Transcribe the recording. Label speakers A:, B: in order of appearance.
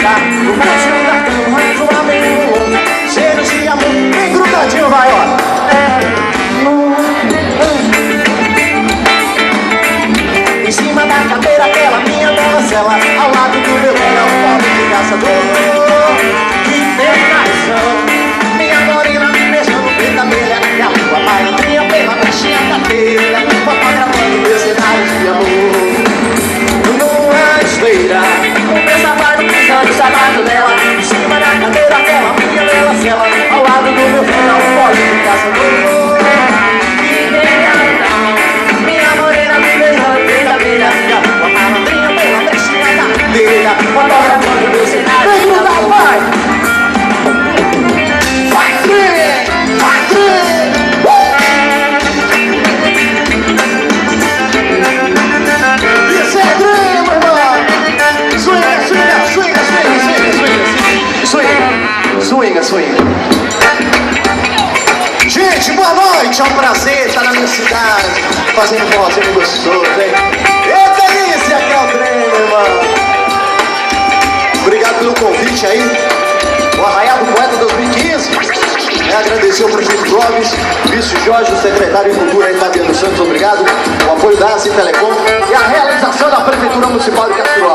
A: dançar no cantinho da cama, anjo amigo. Cheiro de amor, bem grudadinho, vai, ó. Em cima da cadeira, aquela minha donzela, ao lado do meu violão, pobre de caçador. Que tentação, minha morena me beijando bem da abelha, e a lua malandrinha pela brechinha da telha, fotografando meu cenário de amor. Numa esteira, o meu sapato pisando o sapato dela, em cima da cadeira, aquela minha melancela, ao lado do meu violão, pobre de caçador. Que tentação, minha morena me beijando bem da abelha, e a lua malandrinha pela brechinha da telha, fotografando meu cenário de amor. Swing. Gente, boa noite, é um prazer estar na minha cidade, fazendo um forrozinho gostoso, hein? Eita delícia que é o trem, meu irmão. Obrigado pelo convite aí, o Arraial do Poeta 2015. Agradecer ao prefeito Clóvis, vice Jorge, o secretário de Cultura aí, Fabiano Santos, obrigado. O apoio da ACI Telecom e a realização da Prefeitura Municipal de Capiruá.